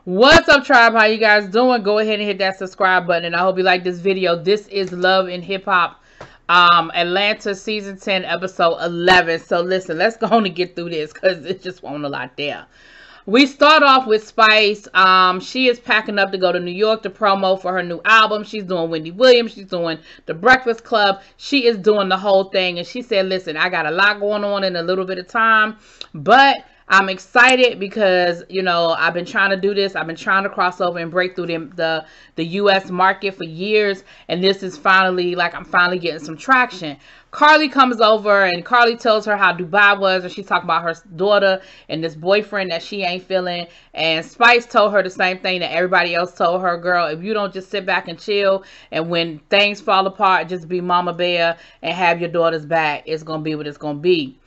What's up, tribe? How you guys doing? Go ahead and hit that subscribe button, and I hope you like this video. This is Love and Hip Hop, Atlanta season 10, episode 11. So listen, let's go on and get through this because it just won't a lot there. We start off with Spice. She is packing up to go to New York to promo for her new album. She's doing Wendy Williams. She's doing The Breakfast Club. She is doing the whole thing. And she said, listen, I got a lot going on in a little bit of time, but I'm excited because, you know, I've been trying to do this. I've been trying to cross over and break through the U.S. market for years. And this is finally, like, I'm finally getting some traction. Carly comes over and Carly tells her how Dubai was. And she's talking about her daughter and this boyfriend that she ain't feeling. And Spice told her the same thing that everybody else told her. Girl, if you don't just sit back and chill, and when things fall apart, just be Mama Bear and have your daughter's back, it's going to be what it's going to be.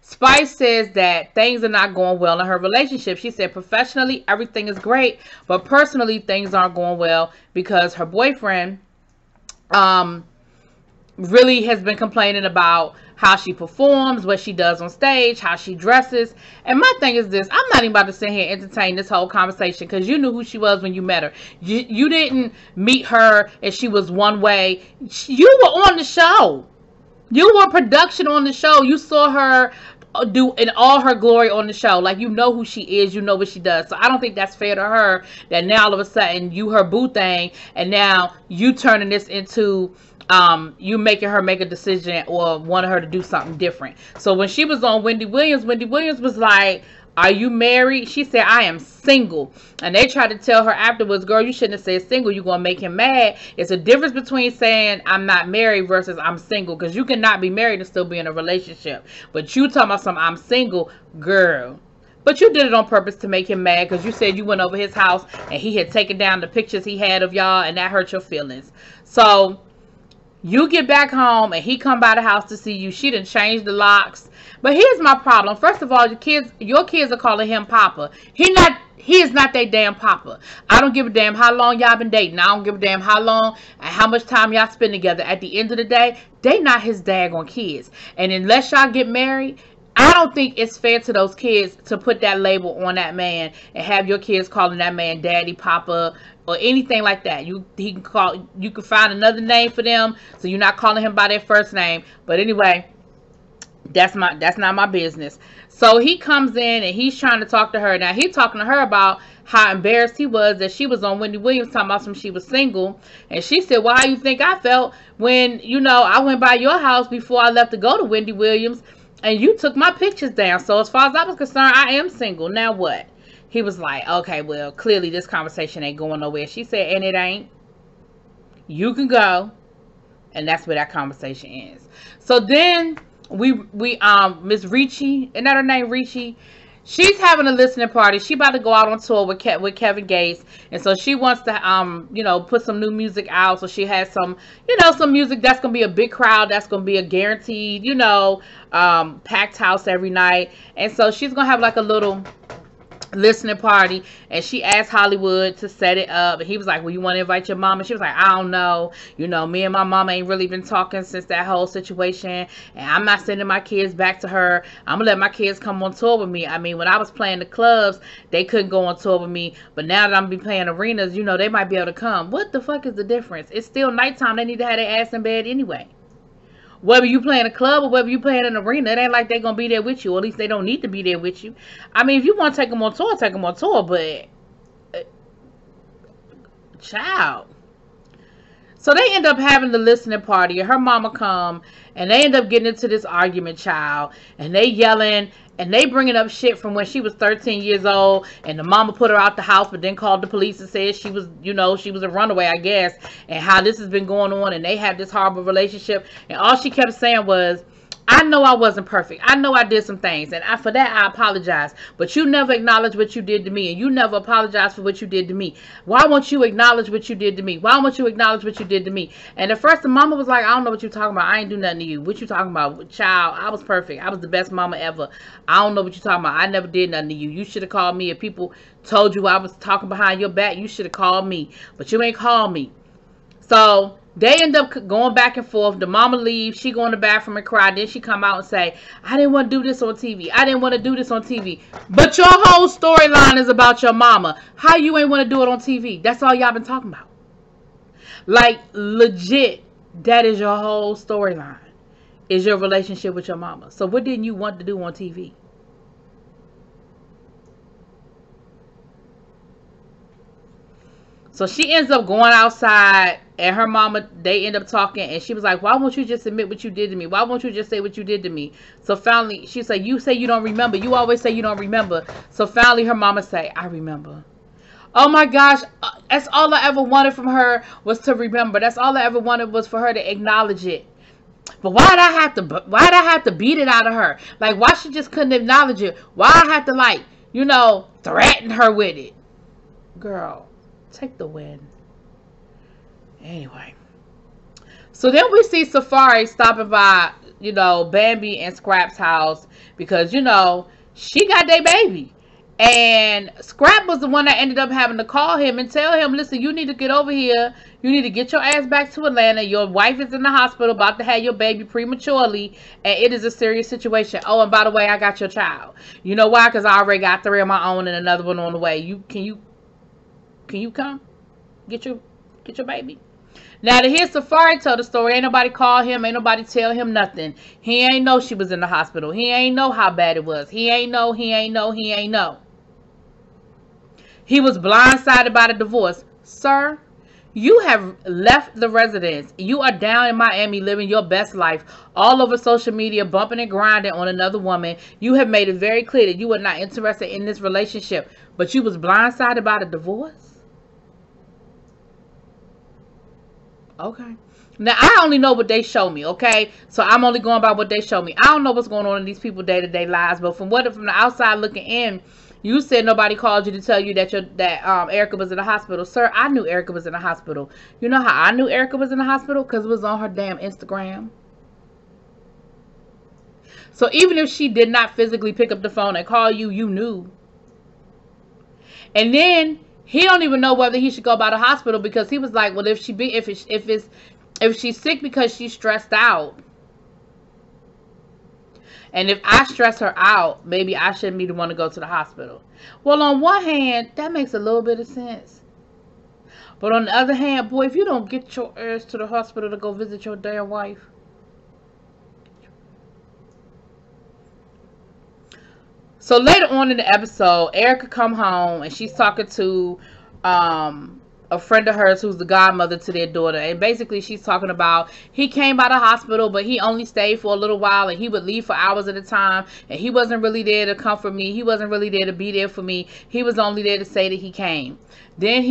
Spice says that things are not going well in her relationship. She said professionally, everything is great, but personally, things aren't going well because her boyfriend really has been complaining about how she performs, what she does on stage, how she dresses. And my thing is this, I'm not even about to sit here and entertain this whole conversation because you knew who she was when you met her. You didn't meet her and she was one way. You were on the show. You were production on the show. You saw her do in all her glory on the show. Like, you know who she is, you know what she does. So I don't think that's fair to her that now all of a sudden you her boo thing and now you turning this into you making her make a decision or wanting her to do something different. So when she was on Wendy Williams was like, are you married? She said, I am single. And they tried to tell her afterwards, girl, you shouldn't have said single. You're going to make him mad. It's a difference between saying I'm not married versus I'm single. Because you cannot be married and still be in a relationship. But you talking about something, I'm single, girl. But you did it on purpose to make him mad because you said you went over his house and he had taken down the pictures he had of y'all and that hurt your feelings. So you get back home and he come by the house to see you. She done changed the locks. But here's my problem. First of all, your kids are calling him Papa. He is not their damn Papa. I don't give a damn how long y'all been dating. I don't give a damn how long and how much time y'all spend together. At the end of the day, they not his daggone kids. And unless y'all get married, I don't think it's fair to those kids to put that label on that man and have your kids calling that man Daddy, Papa, or anything like that. You can find another name for them, so you're not calling him by their first name. But anyway, that's not my business. So he comes in and he's trying to talk to her. Now he's talking to her about how embarrassed he was that she was on Wendy Williams talking about she was single. And she said, well, how you think I felt when, you know, I went by your house before I left to go to Wendy Williams and you took my pictures down. So as far as I was concerned, I am single. Now what? He was like, okay, well, clearly this conversation ain't going nowhere. She said, and it ain't. You can go. And that's where that conversation ends. So then Miss Ricci, isn't that her name, Ricci? She's having a listening party. She about to go out on tour with Kevin Gates. And so she wants to, you know, put some new music out. So she has some, you know, some music that's going to be a big crowd. That's going to be a guaranteed, you know, packed house every night. And so she's going to have like a little listening party, and she asked Hollywood to set it up, and he was like, well, you want to invite your mom? And she was like, I don't know, you know, me and my mama ain't really been talking since that whole situation, and I'm not sending my kids back to her. I'm gonna let my kids come on tour with me. I mean, when I was playing the clubs, they couldn't go on tour with me, but now that I'm be playing arenas, you know, they might be able to come. What the fuck is the difference? It's still nighttime. They need to have their ass in bed anyway. Whether you play in a club or whether you play in an arena, it ain't like they're going to be there with you. Or at least they don't need to be there with you. I mean, if you want to take them on tour, take them on tour. But, child. So they end up having the listening party. And her mama come. And they end up getting into this argument, child. And they yelling. And they bringing up shit from when she was 13 years old. And the mama put her out the house, but then called the police and said she was, you know, she was a runaway, I guess. And how this has been going on. And they have this horrible relationship. And all she kept saying was, I know I wasn't perfect. I know I did some things. And for that, I apologize. But you never acknowledged what you did to me. And you never apologized for what you did to me. Why won't you acknowledge what you did to me? Why won't you acknowledge what you did to me? And at first, the mama was like, I don't know what you're talking about. I ain't do nothing to you. What you talking about? Child, I was perfect. I was the best mama ever. I don't know what you're talking about. I never did nothing to you. You should have called me. If people told you I was talking behind your back, you should have called me. But you ain't called me. So They end up going back and forth. The mama leaves. She go in the bathroom and cry. Then she come out and say, I didn't want to do this on TV. I didn't want to do this on TV. But your whole storyline is about your mama. How you ain't want to do it on TV? That's all y'all been talking about. Like, legit, that is your whole storyline. Is your relationship with your mama. So what didn't you want to do on TV? So she ends up going outside, and her mama, they end up talking, and she was like, why won't you just admit what you did to me? Why won't you just say what you did to me? So finally, she said, you say you don't remember. You always say you don't remember. So finally, her mama say, I remember. Oh my gosh, that's all I ever wanted from her was to remember. That's all I ever wanted was for her to acknowledge it. But why'd I have to beat it out of her? Like, why she just couldn't acknowledge it? Why I had to, like, you know, threaten her with it? Girl, take the win. Anyway. So then we see Safari stopping by, you know, Bambi and Scrap's house because, you know, she got their baby. And Scrap was the one that ended up having to call him and tell him, listen, you need to get over here. You need to get your ass back to Atlanta. Your wife is in the hospital about to have your baby prematurely. And it is a serious situation. Oh, and by the way, I got your child. You know why? Because I already got 3 of my own and another one on the way. Can you come? Get your baby? Now, to hear Safari tell the story, ain't nobody call him, ain't nobody tell him nothing. He ain't know she was in the hospital. He ain't know how bad it was. He ain't know. He was blindsided by the divorce. Sir, you have left the residence. You are down in Miami living your best life. All over social media, bumping and grinding on another woman. You have made it very clear that you were not interested in this relationship. But you was blindsided by the divorce? Okay. Now, I only know what they show me, okay? So, I'm only going by what they show me. I don't know what's going on in these people's day-to-day lives. But from the outside looking in, you said nobody called you to tell you that Erica was in the hospital. Sir, I knew Erica was in the hospital. You know how I knew Erica was in the hospital? Because it was on her damn Instagram. So even if she did not physically pick up the phone and call you, you knew. And then he don't even know whether he should go by the hospital because he was like, well, if she's sick because she's stressed out. And if I stress her out, maybe I shouldn't be the one to go to the hospital. Well, on one hand, that makes a little bit of sense. But on the other hand, boy, if you don't get your ass to the hospital to go visit your damn wife. So later on in the episode, Erica come home and she's talking to a friend of hers who's the godmother to their daughter, and basically she's talking about he came by the hospital but he only stayed for a little while and he would leave for hours at a time, and he wasn't really there to comfort me, he wasn't really there to be there for me, he was only there to say that he came. Then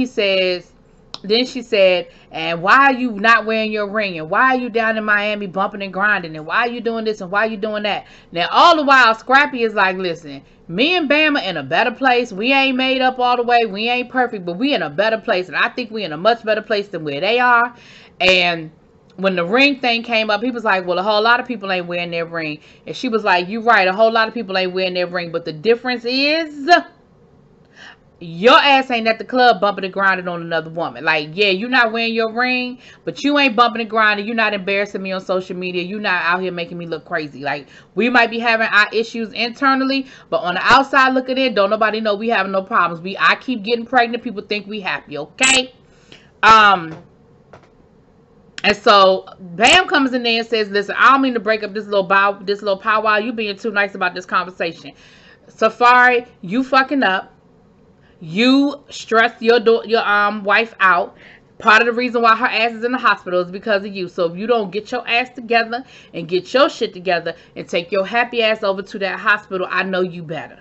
she said, and why are you not wearing your ring, and why are you down in Miami bumping and grinding, and why are you doing this and why are you doing that? Now all the while Scrappy is like, listen, me and Bam are in a better place. We ain't made up all the way. We ain't perfect, but we in a better place. And I think we in a much better place than where they are. And when the ring thing came up, he was like, well, a whole lot of people ain't wearing their ring. And she was like, you're right. A whole lot of people ain't wearing their ring. But the difference is your ass ain't at the club bumping and grinding on another woman. Like, yeah, you're not wearing your ring, but you ain't bumping and grinding. You're not embarrassing me on social media. You're not out here making me look crazy. Like, we might be having our issues internally, but on the outside looking in, don't nobody know we having no problems. I keep getting pregnant. People think we happy, okay? And so Bam comes in there and says, listen, I don't mean to break up this little powwow. You being too nice about this conversation. Safari, you fucking up. You stressed your wife out. Part of the reason why her ass is in the hospital is because of you. So if you don't get your ass together and get your shit together and take your happy ass over to that hospital, I know you better.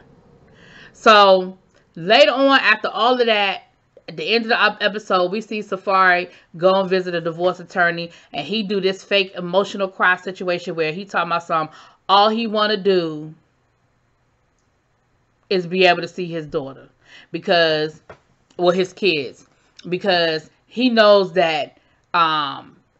So later on, after all of that, at the end of the episode, we see Safari go and visit a divorce attorney, and he do this fake emotional cry situation where he talking about something. All he want to do is be able to see his daughter. Because, well, his kids, because he knows that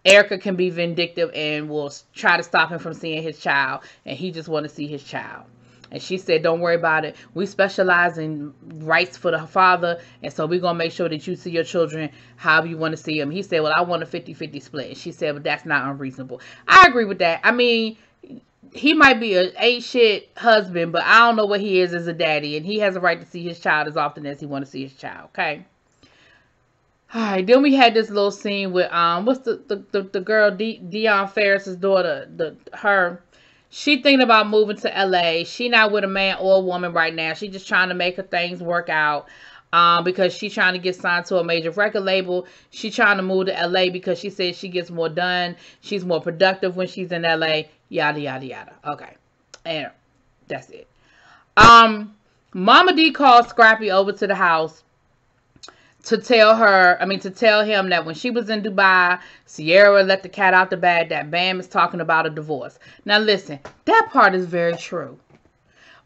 Erica can be vindictive and will try to stop him from seeing his child, and he just want to see his child. And she said, don't worry about it. We specialize in rights for the father. And so we're going to make sure that you see your children however you want to see them. He said, well, I want a 50-50 split. And she said, well, that's not unreasonable. I agree with that. I mean, he might be a ain't shit husband, but I don't know what he is as a daddy. And he has a right to see his child as often as he want to see his child. Okay. All right, then we had this little scene with what's the girl Dion Ferris's daughter, she thinking about moving to LA. She not with a man or a woman right now. She just trying to make her things work out because she trying to get signed to a major record label. She trying to move to LA because she says she gets more done. She's more productive when she's in LA. Yada yada yada. Okay, and that's it. Mama D called Scrappy over to the house to tell him that when she was in Dubai, Sierra let the cat out the bag that Bam is talking about a divorce. Now listen, that part is very true.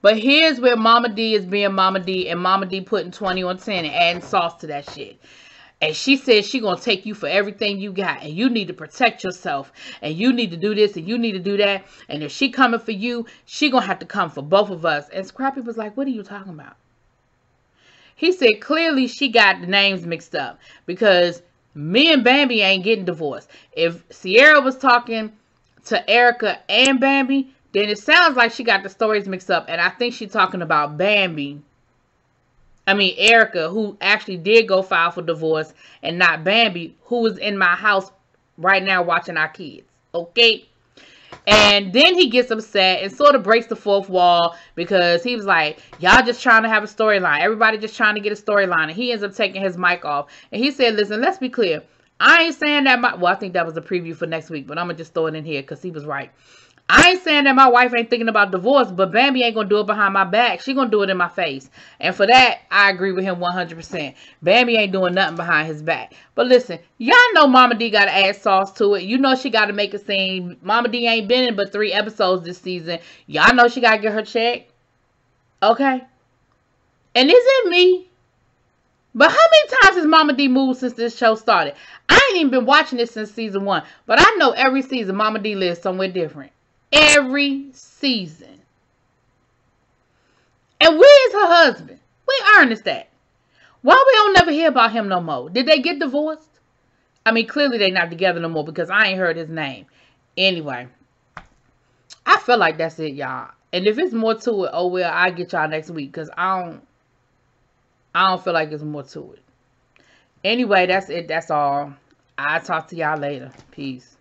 But here's where Mama D is being Mama D, and Mama D putting 20 on 10 and adding sauce to that shit. And she says she gonna take you for everything you got, and you need to protect yourself, and you need to do this, and you need to do that. And if she coming for you, she gonna have to come for both of us. And Scrappy was like, what are you talking about? He said, clearly she got the names mixed up because me and Bambi ain't getting divorced. If Sierra was talking to Erica and Bambi, then it sounds like she got the stories mixed up. And I think she's talking about Erica, who actually did go file for divorce, and not Bambi, who is in my house right now watching our kids. Okay? And then he gets upset and sort of breaks the fourth wall because he was like, y'all just trying to have a storyline. Everybody just trying to get a storyline. And he ends up taking his mic off. And he said, listen, let's be clear. I ain't saying that well, I think that was a preview for next week, but I'm going to just throw it in here because he was right. I ain't saying that my wife ain't thinking about divorce, but Bambi ain't going to do it behind my back. She going to do it in my face. And for that, I agree with him 100%. Bambi ain't doing nothing behind his back. But listen, y'all know Mama D got to add sauce to it. You know she got to make a scene. Mama D ain't been in but 3 episodes this season. Y'all know she got to get her check. Okay? And is it me? But how many times has Mama D moved since this show started? I ain't even been watching it since season 1. But I know every season Mama D lives somewhere different. Every season. And where is her husband? Where Ernest at? Why we don't never hear about him no more? Did they get divorced? I mean, clearly they not together no more because I ain't heard his name. Anyway, I feel like that's it, y'all. And if it's more to it, oh well, I'll get y'all next week because I don't feel like there's more to it. Anyway, that's it. That's all. I'll talk to y'all later. Peace.